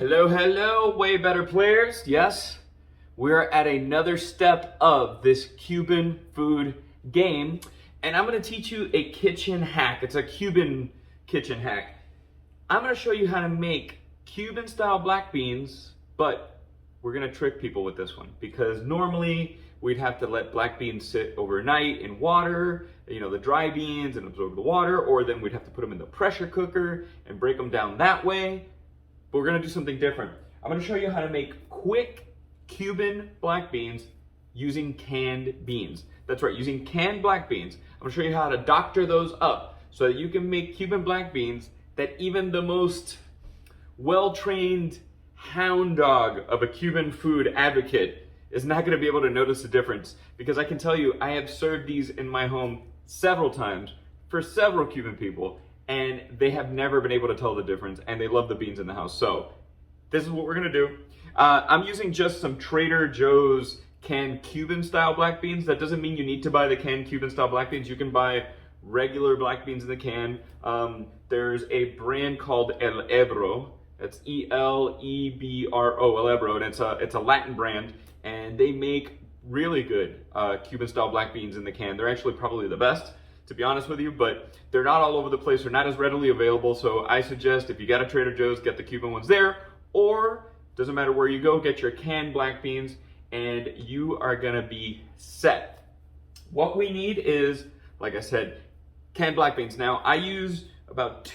Hello, hello, WayBetter players. Yes, we're at another step of this Cuban food game, and I'm going to teach you a kitchen hack. It's a Cuban kitchen hack. I'm going to show you how to make Cuban style black beans, but we're going to trick people with this one because normally we'd have to let black beans sit overnight in water, the dry beans, and absorb the water, or then we'd have to put them in the pressure cooker and break them down that way. But we're gonna do something different. I'm gonna show you how to make quick Cuban black beans using canned beans. That's right, using canned black beans. I'm gonna show you how to doctor those up so that you can make Cuban black beans that even the most well-trained hound dog of a Cuban food advocate is not gonna be able to notice the difference. Because I can tell you, I have served these in my home several times for several Cuban people, and they have never been able to tell the difference, and they love the beans in the house. So this is what we're gonna do. I'm using just some Trader Joe's canned Cuban style black beans. That doesn't mean you need to buy the canned Cuban style black beans. You can buy regular black beans in the can. There's a brand called El Ebro. That's E-L-E-B-R-O, El Ebro, and it's a Latin brand, and they make really good Cuban style black beans in the can. They're actually probably the best, to be honest with you, but they're not all over the place. They're not as readily available. So I suggest if you got a Trader Joe's, get the Cuban ones there, or doesn't matter where you go, get your canned black beans and you are gonna be set. What we need is, like I said, canned black beans. Now I use about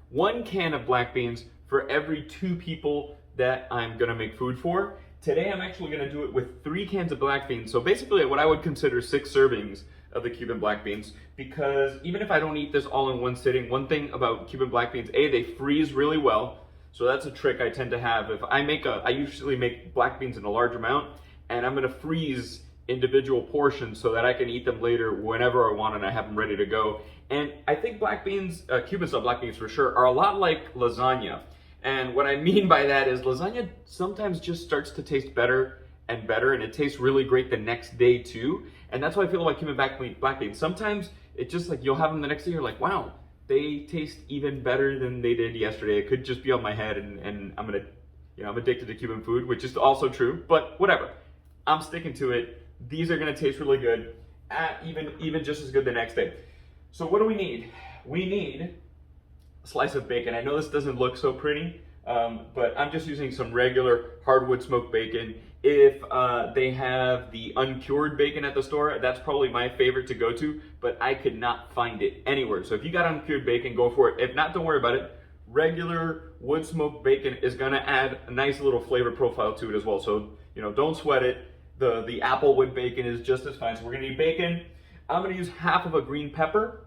one can of black beans for every 2 people that I'm gonna make food for. Today I'm actually gonna do it with 3 cans of black beans. So basically what I would consider 6 servings of the Cuban black beans, because even if I don't eat this all in one sitting, one thing about Cuban black beans, they freeze really well. So that's a trick I tend to have. If I usually make black beans in a large amount, and I'm gonna freeze individual portions so that I can eat them later whenever I want and I have them ready to go. And I think black beans, Cuban style black beans for sure, are a lot like lasagna. And what I mean by that is lasagna sometimes just starts to taste better and better, and it tastes really great the next day too. And that's how I feel about Cuban black beans. Sometimes it just like, you'll have them the next day, you're like, wow, they taste even better than they did yesterday. It could just be on my head, and I'm addicted to Cuban food, which is also true, but whatever. I'm sticking to it. These are gonna taste really good, even just as good the next day. So what do we need? We need a slice of bacon. I know this doesn't look so pretty, but I'm just using some regular hardwood smoked bacon. If they have the uncured bacon at the store, that's probably my favorite to go to, but I could not find it anywhere. So if you got uncured bacon, go for it. If not, don't worry about it. Regular wood smoked bacon is gonna add a nice little flavor profile to it as well. So, don't sweat it. The applewood bacon is just as fine. So we're gonna need bacon. I'm gonna use half of a green pepper,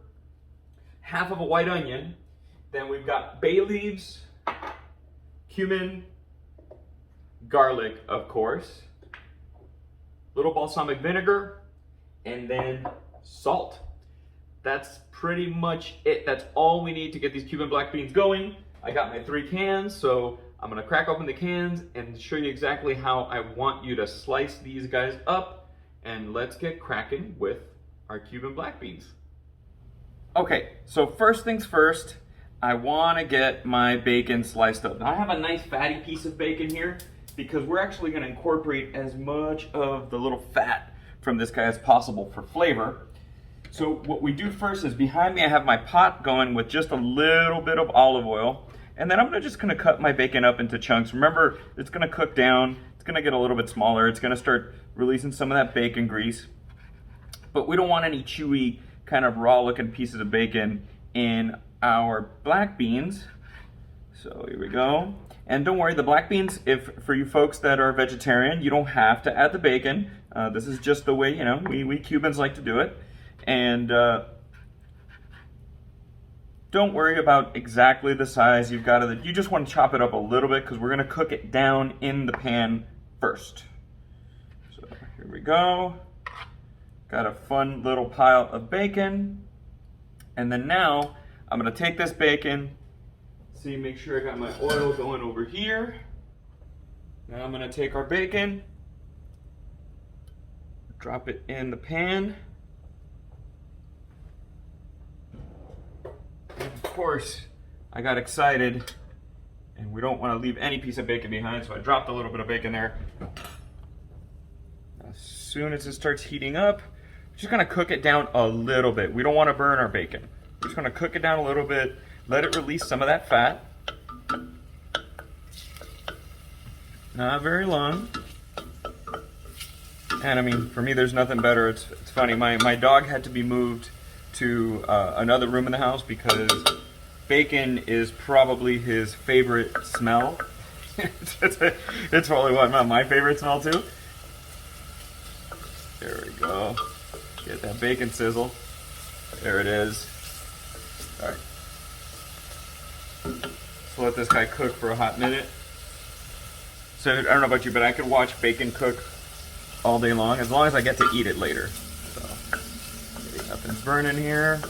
half of a white onion. Then we've got bay leaves, cumin, garlic, of course, little balsamic vinegar, and then salt. That's pretty much it. That's all we need to get these Cuban black beans going. I got my 3 cans, so I'm gonna crack open the cans and show you exactly how I want you to slice these guys up, and let's get cracking with our Cuban black beans. Okay, so first things first, I wanna get my bacon sliced up. Now I have a nice fatty piece of bacon here, because we're actually gonna incorporate as much of the little fat from this guy as possible for flavor. So what we do first is, behind me I have my pot going with just a little bit of olive oil, and then I'm just gonna cut my bacon up into chunks. Remember, it's gonna cook down, it's gonna get a little bit smaller, it's gonna start releasing some of that bacon grease, but we don't want any chewy, kind of raw looking pieces of bacon in our black beans. So here we go. And don't worry, the black beans, for you folks that are vegetarian, you don't have to add the bacon. This is just the way, we Cubans like to do it. And don't worry about exactly the size you've got it. You just want to chop it up a little bit, because we're gonna cook it down in the pan first. So here we go. Got a fun little pile of bacon. And then now, I'm gonna take this bacon, make sure I got my oil going over here. Now I'm gonna take our bacon, drop it in the pan. And of course, I got excited And we don't want to leave any piece of bacon behind, so I dropped a little bit of bacon there. As soon as it starts heating up, we're just gonna cook it down a little bit. We don't want to burn our bacon. We're just gonna cook it down a little bit, let it release some of that fat. Not very long. And I mean, for me, there's nothing better. It's funny, my dog had to be moved to another room in the house because bacon is probably his favorite smell. It's probably my favorite smell too. There we go. Get that bacon sizzle. There it is. All right. So let this guy cook for a hot minute. So I don't know about you, but I could watch bacon cook all day long as I get to eat it later. So nothing's burning here.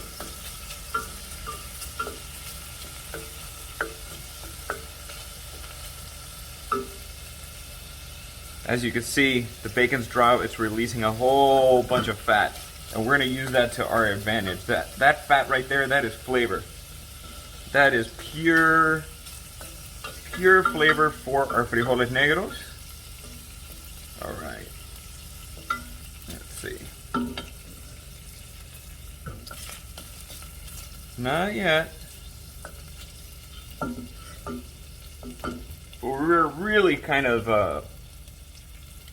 As you can see, the bacon's dry, it's releasing a whole bunch of fat. And we're gonna use that to our advantage. That fat right there, that is flavor. That is pure flavor for our frijoles negros. All right, let's see. Not yet. We're really kind of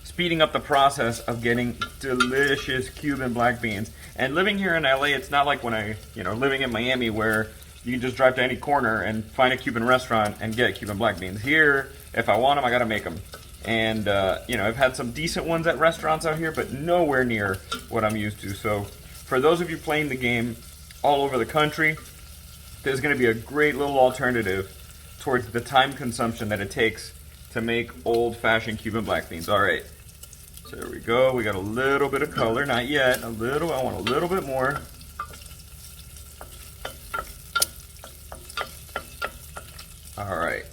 speeding up the process of getting delicious Cuban black beans. And living here in LA, it's not like when living in Miami where you can just drive to any corner and find a Cuban restaurant and get Cuban black beans. Here, if I want them, I gotta make them. And I've had some decent ones at restaurants out here, but nowhere near what I'm used to. So for those of you playing the game all over the country, there's gonna be a great little alternative towards the time consumption that it takes to make old-fashioned Cuban black beans. All right, so there we go. We got a little bit of color, not yet, a little, I want a little bit more. All right,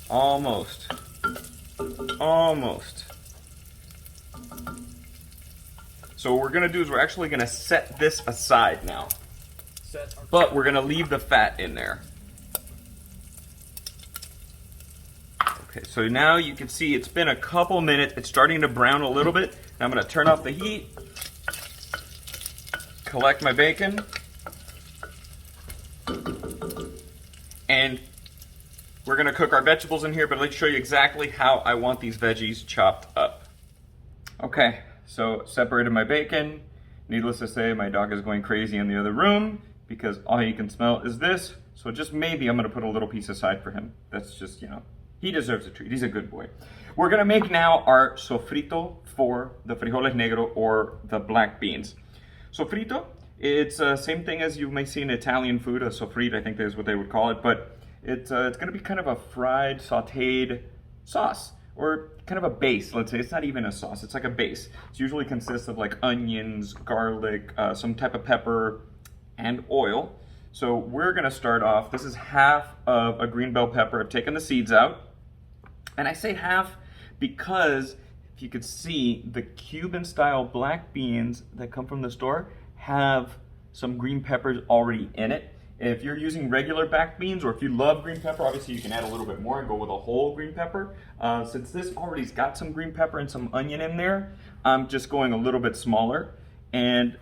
almost. So what we're gonna do is we're actually gonna set this aside now. But we're gonna leave the fat in there. Okay, so now you can see it's been a couple minutes. It's starting to brown a little bit. Now I'm gonna turn off the heat, collect my bacon, and we're gonna cook our vegetables in here, but let's show you exactly how I want these veggies chopped up. Okay, so separated my bacon. Needless to say, my dog is going crazy in the other room because all he can smell is this. So just maybe I'm gonna put a little piece aside for him. That's just, he deserves a treat. He's a good boy. We're gonna make now our sofrito for the frijoles negro or the black beans. Sofrito, it's the same thing as you may see in Italian food, a sofrito, I think is what they would call it, but it's gonna be kind of a fried, sauteed sauce, or kind of a base, let's say. It's not even a sauce, it's like a base. It usually consists of like onions, garlic, some type of pepper, and oil. So we're gonna start off, this is half of a green bell pepper. I've taken the seeds out. And I say half because if you could see, the Cuban style black beans that come from the store have some green peppers already in it. If you're using regular black beans, or if you love green pepper, obviously you can add a little bit more and go with a whole green pepper. Since this already's got some green pepper and some onion in there, I'm just going a little bit smaller. And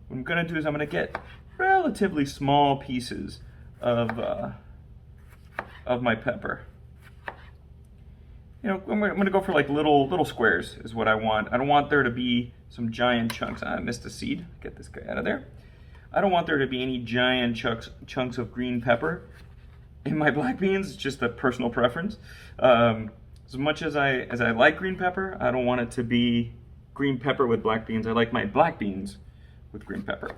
what I'm gonna do is I'm gonna get relatively small pieces of my pepper. I'm gonna go for like little squares is what I want. I don't want there to be some giant chunks. I missed a seed. Get this guy out of there. I don't want there to be any giant chunks of green pepper in my black beans. It's just a personal preference. As much as I like green pepper, I don't want it to be green pepper with black beans. I like my black beans with green pepper.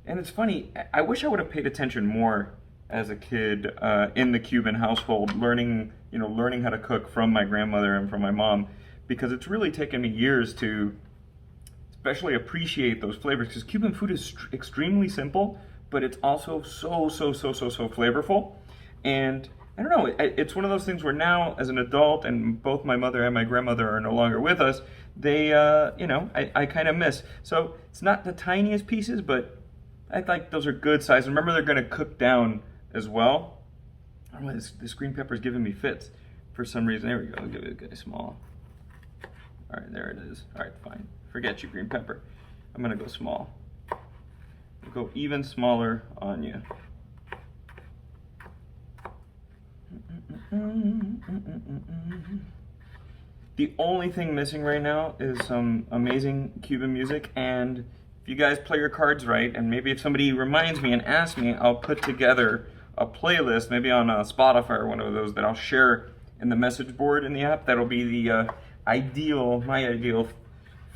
And it's funny, I wish I would have paid attention more as a kid in the Cuban household, learning how to cook from my grandmother and from my mom, because it's really taken me years to especially appreciate those flavors, because Cuban food is extremely simple, but it's also so flavorful. And I don't know, it's one of those things where now as an adult, and both my mother and my grandmother are no longer with us, they, I kind of miss. So it's not the tiniest pieces, but I think those are good size. Remember, they're gonna cook down as well. I don't know why this green pepper is giving me fits for some reason. There we go, I'll give it a good small. All right, there it is. All right, fine. Forget you, green pepper. I'm gonna go small. I'll go even smaller on you. The only thing missing right now is some amazing Cuban music, and if you guys play your cards right, and maybe if somebody reminds me and asks me, I'll put together a playlist, maybe on Spotify or one of those, that I'll share in the message board in the app. That'll be the my ideal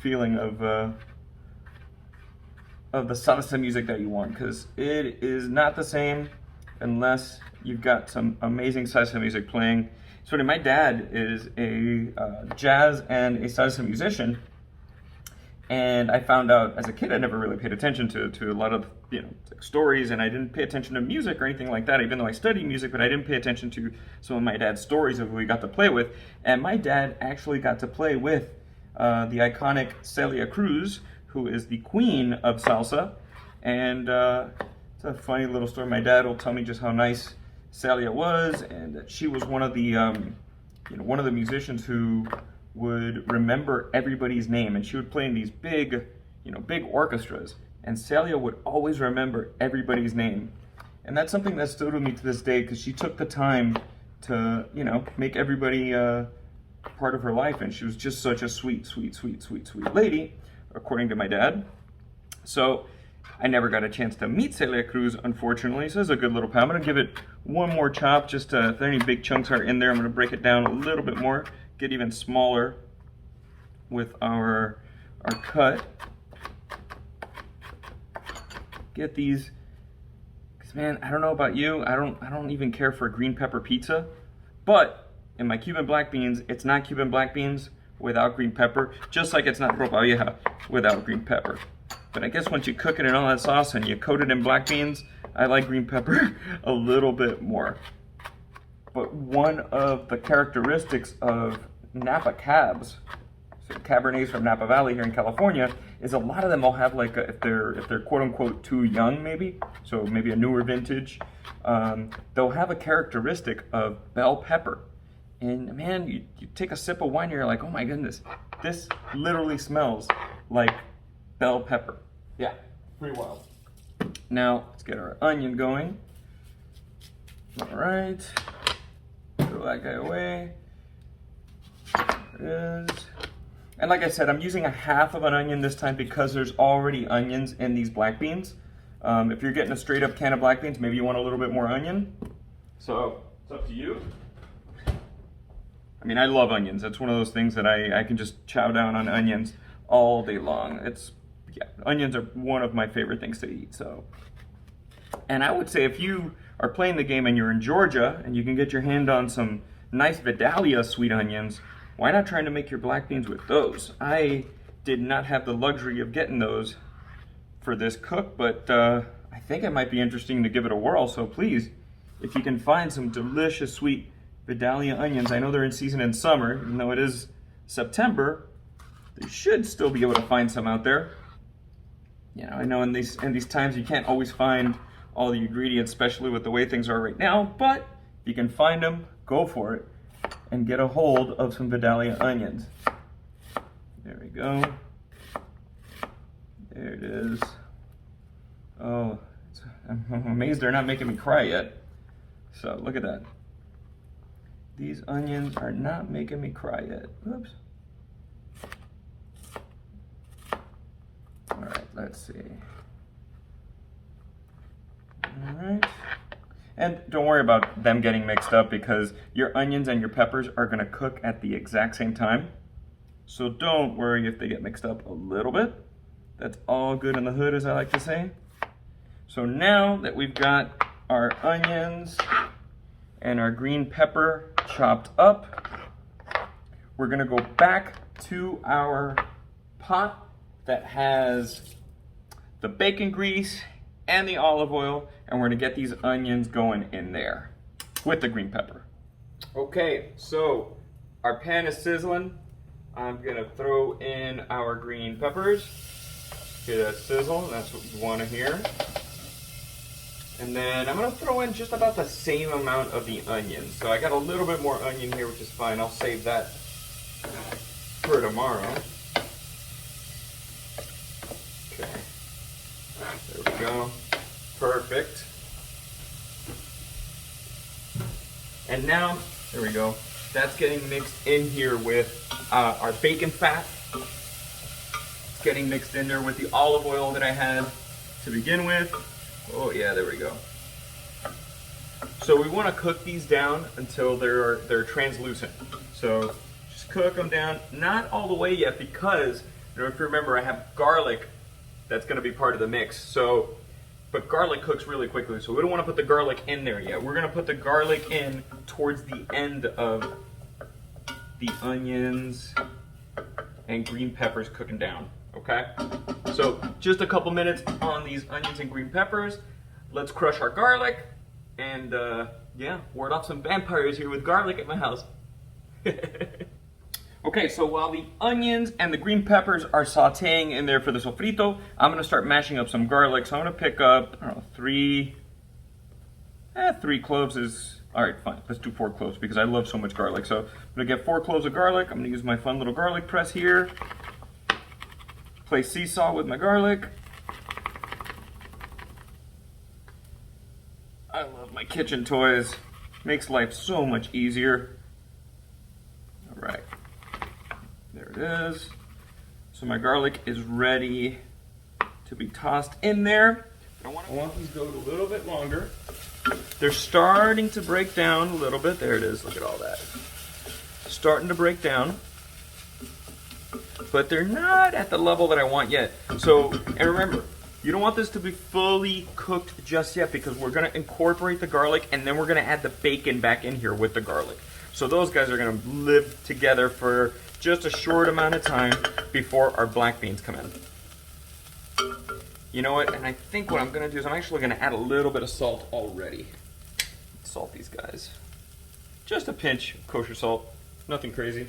feeling of the salsa music that you want, because it is not the same unless you've got some amazing salsa music playing. So my dad is a jazz and a salsa musician, and I found out as a kid I never really paid attention to a lot of like stories, and I didn't pay attention to music or anything like that, even though I studied music, but I didn't pay attention to some of my dad's stories of who he got to play with. And my dad actually got to play with the iconic Celia Cruz, who is the queen of salsa. And it's a funny little story. My dad will tell me just how nice Celia was, and that she was one of the one of the musicians who would remember everybody's name, and she would play in these big orchestras, and Celia would always remember everybody's name. And that's something that stood with me to this day, because she took the time to make everybody part of her life, and she was just such a sweet lady, according to my dad. So I never got a chance to meet Celia Cruz, unfortunately, so this is a good little pie. I'm going to give it one more chop, just if any big chunks are in there, I'm going to break it down a little bit more, get even smaller with our cut. Get these, because man, I don't know about you, I don't even care for green pepper pizza, but in my Cuban black beans, it's not Cuban black beans without green pepper, just like it's not ropa vieja without green pepper. But I guess once you cook it in all that sauce and you coat it in black beans, I like green pepper a little bit more. But one of the characteristics of Napa cabs, so Cabernets from Napa Valley here in California, is a lot of them will have like if they're quote unquote too young, maybe, so maybe a newer vintage, they'll have a characteristic of bell pepper. And man, you take a sip of wine and you're like, oh my goodness, this literally smells like bell pepper. Yeah, pretty wild. Now, let's get our onion going. All right, throw that guy away. There it is. And like I said, I'm using a half of an onion this time because there's already onions in these black beans. If you're getting a straight up can of black beans, maybe you want a little bit more onion. So, it's up to you. I mean, I love onions. That's one of those things that I can just chow down on onions all day long. Onions are one of my favorite things to eat. So, and I would say if you are playing the game and you're in Georgia and you can get your hand on some nice Vidalia sweet onions, why not try to make your black beans with those? I did not have the luxury of getting those for this cook, but I think it might be interesting to give it a whirl. So please, if you can find some delicious sweet Vidalia onions, I know they're in season in summer, even though it is September, they should still be able to find some out there. I know in these times you can't always find all the ingredients, especially with the way things are right now, but if you can find them, go for it and get a hold of some Vidalia onions. There we go. There it is. Oh, I'm amazed they're not making me cry yet. So look at that. These onions are not making me cry yet. Oops. All right, let's see. All right. And don't worry about them getting mixed up, because your onions and your peppers are going to cook at the exact same time. So don't worry if they get mixed up a little bit. That's all good in the hood, as I like to say. So now that we've got our onions and our green pepper chopped up, we're going to go back to our pot that has the bacon grease and the olive oil, and we're gonna get these onions going in there with the green pepper. Okay, so our pan is sizzling. I'm gonna throw in our green peppers. Hear that sizzle? That's what you want to hear. And then I'm going to throw in just about the same amount of the onions. So I got a little bit more onion here, which is fine. I'll save that for tomorrow. Okay. There we go. Perfect. And now, there we go. That's getting mixed in here with our bacon fat. It's getting mixed in there with the olive oil that I had to begin with. Oh yeah, there we go. So we want to cook these down until they're translucent. So just cook them down, not all the way yet, because if you remember, I have garlic that's going to be part of the mix. So, but garlic cooks really quickly, so we don't want to put the garlic in there yet. We're going to put the garlic in towards the end of the onions and green peppers cooking down, okay? So just a couple minutes on these onions and green peppers. Let's crush our garlic, and yeah, ward off some vampires here with garlic at my house. Okay, so while the onions and the green peppers are sauteing in there for the sofrito, I'm gonna start mashing up some garlic. So I'm gonna pick up, I don't know, three cloves is, all right, fine. Let's do 4 cloves because I love so much garlic. So I'm gonna get 4 cloves of garlic. I'm gonna use my fun little garlic press here. Play seesaw with my garlic. I love my kitchen toys. Makes life so much easier. All right. There it is. So my garlic is ready to be tossed in there. I want these to go a little bit longer. They're starting to break down a little bit. There it is. Look at all that. Starting to break down. But they're not at the level that I want yet. So, and remember, you don't want this to be fully cooked just yet because we're going to incorporate the garlic and then we're going to add the bacon back in here with the garlic. So those guys are going to live together for just a short amount of time before our black beans come in. You know what? And I think what I'm going to do is I'm actually going to add a little bit of salt already. Salt these guys. Just a pinch of kosher salt. Nothing crazy.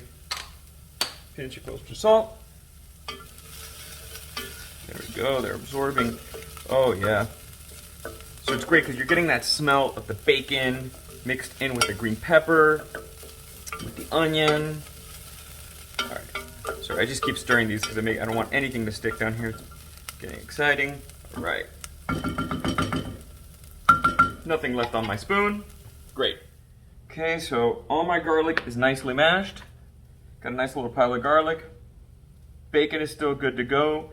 Pinch of kosher salt. There we go. They're absorbing. Oh, yeah. So it's great because you're getting that smell of the bacon mixed in with the green pepper, with the onion. All right. So I just keep stirring these because I don't want anything to stick down here. It's getting exciting. All right. Nothing left on my spoon. Great. Okay, so all my garlic is nicely mashed. Got a nice little pile of garlic. Bacon is still good to go.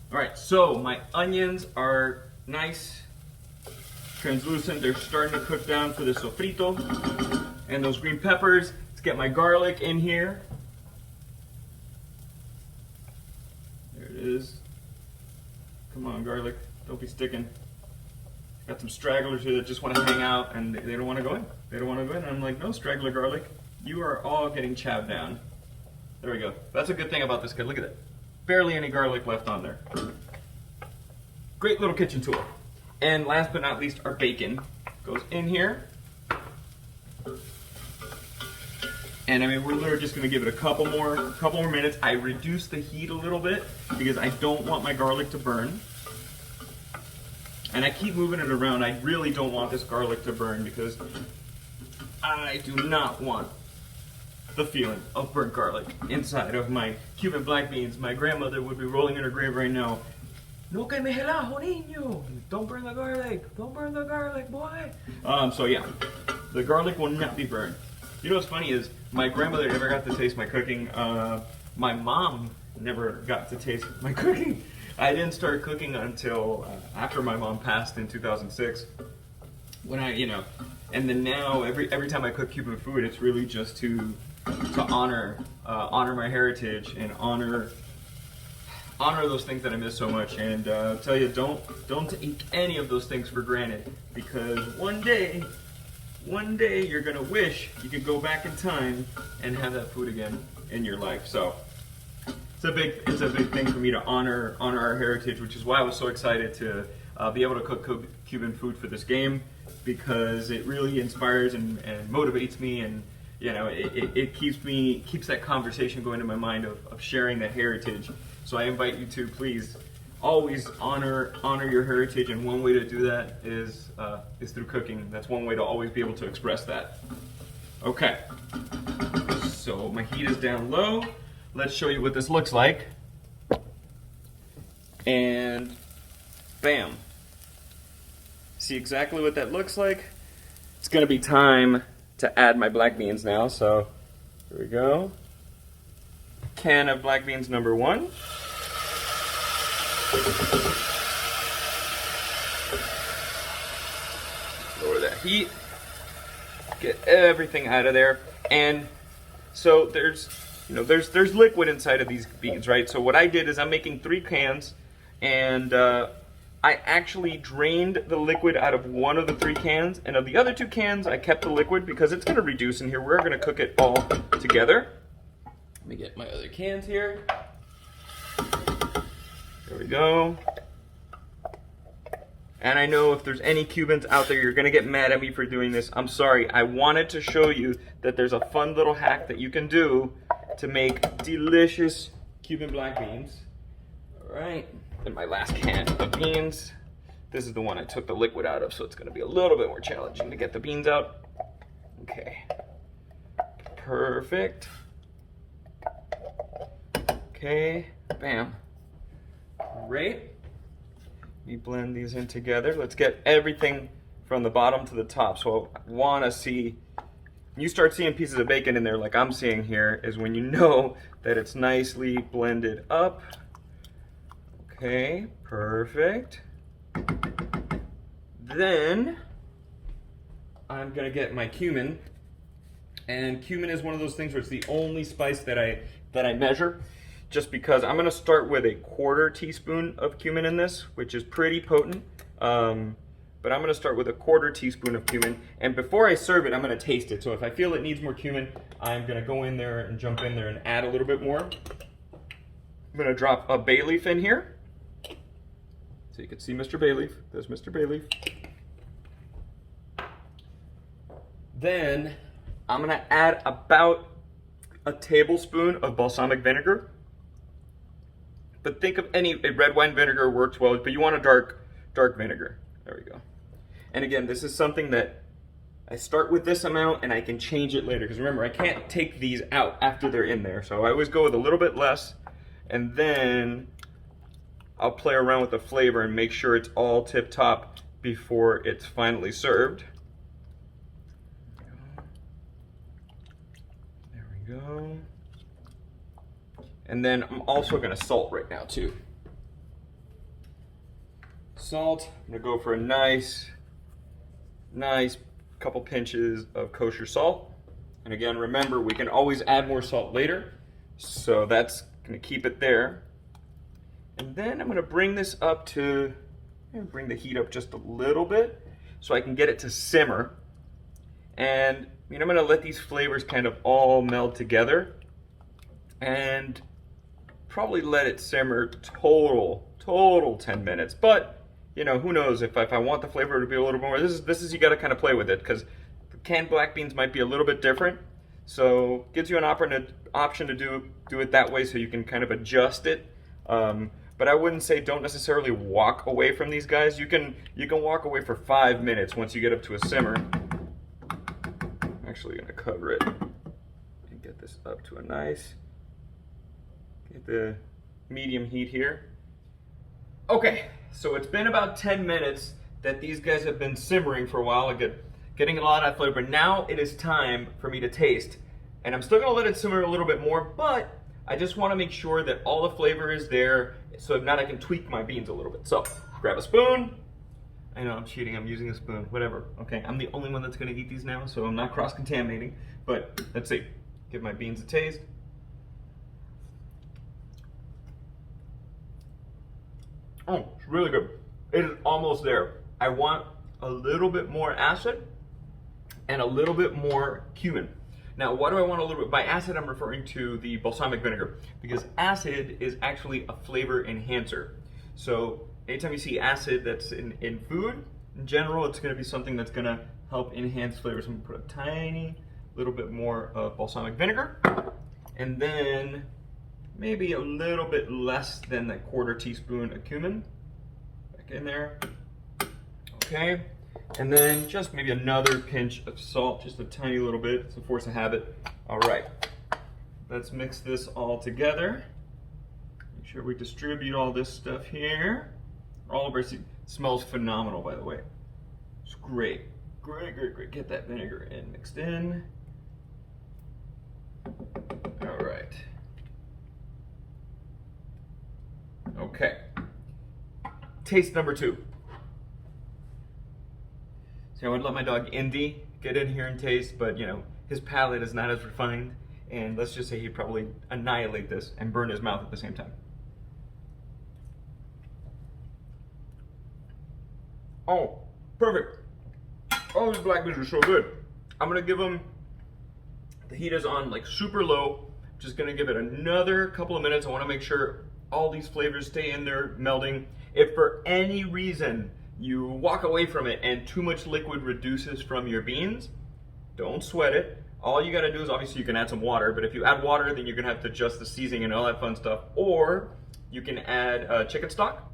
All right, so my onions are nice, translucent. They're starting to cook down for the sofrito. And those green peppers. Let's get my garlic in here. There it is. Come on, garlic. Don't be sticking. Got some stragglers here that just want to hang out and they don't want to go in. They don't want to go in. And I'm like, no, straggler garlic. You are all getting chopped down. There we go. That's a good thing about this kid. Look at it. Barely any garlic left on there. Great little kitchen tool. And last but not least, our bacon goes in here. And I mean, we're literally just gonna give it a couple more minutes. I reduced the heat a little bit because I don't want my garlic to burn. And I keep moving it around. I really don't want this garlic to burn because I do not want the feeling of burnt garlic inside of my Cuban black beans. My grandmother would be rolling in her grave right now. No quemes el ajo, niño. Don't burn the garlic. Don't burn the garlic, boy. So yeah, the garlic will not be burned. You know what's funny is my grandmother never got to taste my cooking. My mom never got to taste my cooking. I didn't start cooking until after my mom passed in 2006. When and then now every time I cook Cuban food, it's really just to honor my heritage and honor those things that I miss so much. And I'll tell you, don't take any of those things for granted because one day you're gonna wish you could go back in time and have that food again in your life. So it's a big thing for me to honor our heritage, which is why I was so excited to be able to cook Cuban food for this game, because it really inspires and motivates me, and it keeps that conversation going in my mind of sharing that heritage. So I invite you to please always honor your heritage, and one way to do that is through cooking. That's one way to always be able to express that. Okay, so my heat is down low. Let's show you what this looks like. And bam. See exactly what that looks like? It's gonna be time to add my black beans now, so here we go. Can of black beans number 1. Lower that heat. Get everything out of there. And so there's liquid inside of these beans, right? So what I did is I'm making 3 cans, and I actually drained the liquid out of one of the 3 cans, and of the other 2 cans, I kept the liquid because it's gonna reduce in here. We're gonna cook it all together. Let me get my other cans here. There we go. And I know if there's any Cubans out there, you're gonna get mad at me for doing this. I'm sorry, I wanted to show you that there's a fun little hack that you can do to make delicious Cuban black beans. All right, and my last can of beans. This is the one I took the liquid out of, so it's gonna be a little bit more challenging to get the beans out. Okay, perfect. Okay, bam, great. We blend these in together. Let's get everything from the bottom to the top. So I wanna see, you start seeing pieces of bacon in there like I'm seeing here, is when you know that it's nicely blended up. Okay, perfect. Then I'm gonna get my cumin, and cumin is one of those things where it's the only spice that I measure, just because I'm gonna start with a 1/4 teaspoon of cumin in this, which is pretty potent. But I'm gonna start with a 1/4 teaspoon of cumin, and before I serve it, I'm gonna taste it. So if I feel it needs more cumin, I'm gonna go in there and jump in there and add a little bit more. I'm gonna drop a bay leaf in here. So you can see Mr. Bay Leaf. There's Mr. Bay Leaf. Then I'm gonna add about a tablespoon of balsamic vinegar. But think of any red wine vinegar works well, but you want a dark vinegar. There we go. And again, this is something that I start with this amount and I can change it later, because remember, I can't take these out after they're in there. So I always go with a little bit less, and then I'll play around with the flavor and make sure it's all tip top before it's finally served. There we go. And then I'm also gonna salt right now too. Salt, I'm gonna go for a nice couple pinches of kosher salt. And again, remember, we can always add more salt later. So that's gonna keep it there. And then I'm gonna bring this up to, bring the heat up just a little bit so I can get it to simmer. And I'm gonna let these flavors kind of all meld together and probably let it simmer total 10 minutes. But who knows, if I want the flavor to be a little more, this is you gotta kind of play with it, because canned black beans might be a little bit different. So gives you an option to do it that way, so you can kind of adjust it. But I wouldn't say don't necessarily walk away from these guys. You can walk away for 5 minutes once you get up to a simmer. I'm actually gonna cover it and get this up to a nice, get the medium heat here. Okay, so it's been about 10 minutes that these guys have been simmering for a while, getting a lot of that flavor. Now it is time for me to taste. And I'm still gonna let it simmer a little bit more, but I just wanna make sure that all the flavor is there, so if not, I can tweak my beans a little bit. So, grab a spoon. I know I'm cheating, I'm using a spoon, whatever. Okay, I'm the only one that's gonna eat these now, so I'm not cross-contaminating. But let's see, give my beans a taste. Oh, it's really good. It is almost there. I want a little bit more acid and a little bit more cumin. Now, what do I want a little bit? By acid, I'm referring to the balsamic vinegar, because acid is actually a flavor enhancer. So anytime you see acid that's in food, in general, it's gonna be something that's gonna help enhance flavors. I'm gonna put a tiny little bit more of balsamic vinegar, and then maybe a little bit less than that 1/4 teaspoon of cumin. Back in there. Okay. And then just maybe another pinch of salt, just a tiny little bit. It's a force of habit. All right. Let's mix this all together. Make sure we distribute all this stuff here. All of our seeds. Smells phenomenal, by the way. It's great. Great, great, great. Get that vinegar in, mixed in. All right. Okay. Taste number 2. So I would let my dog Indy get in here and taste, but you know, his palate is not as refined. And let's just say he'd probably annihilate this and burn his mouth at the same time. Oh, perfect. Oh, these black beans are so good. I'm gonna give them, the heat is on like super low. Just gonna give it another couple of minutes. I wanna make sure all these flavors stay in there melding. If for any reason you walk away from it and too much liquid reduces from your beans, don't sweat it. All you gotta do is, obviously you can add some water, but if you add water, then you're gonna have to adjust the seasoning and all that fun stuff. Or you can add chicken stock.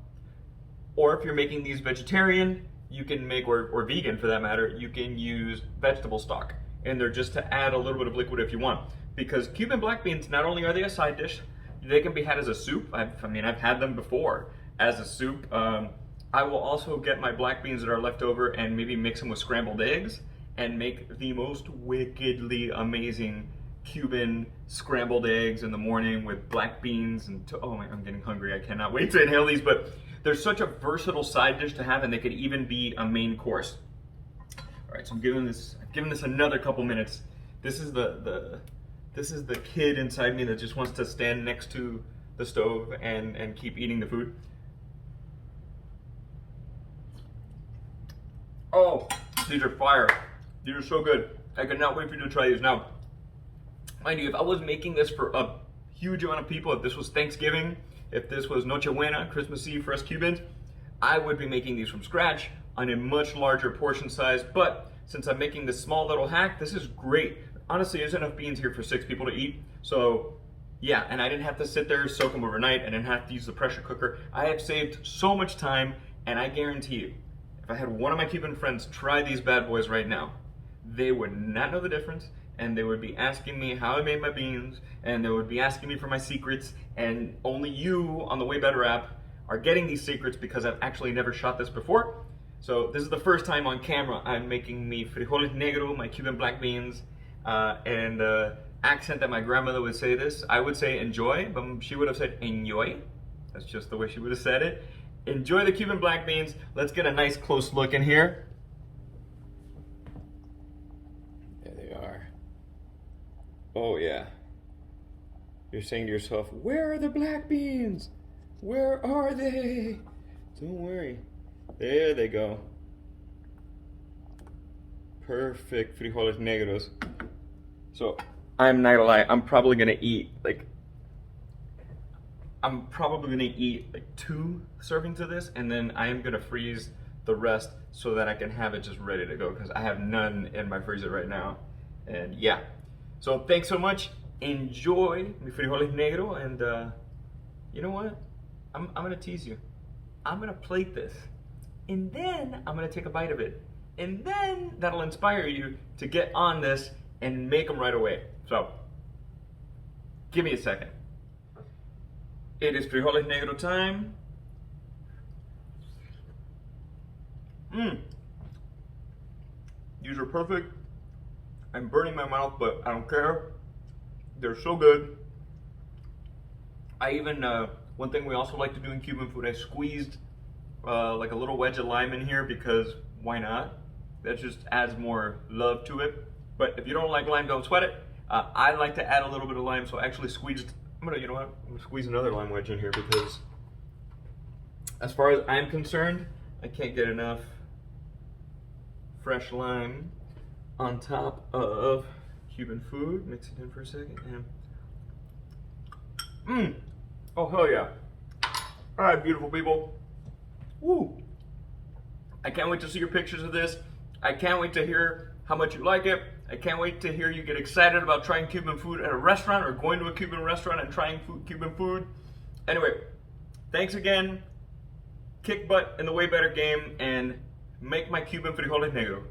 Or if you're making these vegetarian, you can make, or vegan for that matter, you can use vegetable stock. And they're just to add a little bit of liquid if you want. Because Cuban black beans, not only are they a side dish, they can be had as a soup. I've had them before as a soup. I will also get my black beans that are left over and maybe mix them with scrambled eggs and make the most wickedly amazing Cuban scrambled eggs in the morning with black beans and oh my, I'm getting hungry. I cannot wait to inhale these, but they're such a versatile side dish to have, and they could even be a main course. All right, so I'm giving this another couple minutes. This is the kid inside me that just wants to stand next to the stove and keep eating the food. Oh, these are fire. These are so good. I cannot wait for you to try these. Now, mind you, if I was making this for a huge amount of people, if this was Thanksgiving, if this was Nochebuena, Christmas Eve for us Cubans, I would be making these from scratch on a much larger portion size. But since I'm making this small little hack, this is great. Honestly, there's enough beans here for 6 people to eat. So yeah, and I didn't have to sit there, soak them overnight. I didn't have to use the pressure cooker. I have saved so much time, and I guarantee you, if I had one of my Cuban friends try these bad boys right now, they would not know the difference, and they would be asking me how I made my beans, and they would be asking me for my secrets, and only you on the WayBetter app are getting these secrets because I've actually never shot this before. So this is the first time on camera I'm making me frijoles negro, my Cuban black beans, and the accent that my grandmother would say this, I would say enjoy, but she would have said enjoy. That's just the way she would have said it. Enjoy the Cuban black beans. Let's get a nice close look in here. There they are. Oh yeah. You're saying to yourself, where are the black beans? Where are they? Don't worry. There they go. Perfect frijoles negros. So, I'm not gonna lie, I'm probably gonna eat like 2 servings of this, and then I am gonna freeze the rest so that I can have it just ready to go, because I have none in my freezer right now. And yeah, so thanks so much. Enjoy mi frijoles negro, and you know what? I'm gonna tease you. I'm gonna plate this, and then I'm gonna take a bite of it, and then that'll inspire you to get on this and make them right away. So, give me a second. It is frijoles negro time. These are perfect. I'm burning my mouth, but I don't care. They're so good. I even, one thing we also like to do in Cuban food, I squeezed like a little wedge of lime in here, because why not? That just adds more love to it. But if you don't like lime, don't sweat it. I like to add a little bit of lime, so I actually squeezed, you know what? I'm gonna squeeze another lime wedge in here, because as far as I'm concerned, I can't get enough fresh lime on top of Cuban food. Mix it in for a second. And oh hell yeah. All right, beautiful people. Woo. I can't wait to see your pictures of this. I can't wait to hear how much you like it. I can't wait to hear you get excited about trying Cuban food at a restaurant or going to a Cuban restaurant and trying Cuban food. Anyway, thanks again. Kick butt in the WayBetter game and make my Cuban frijoles negro.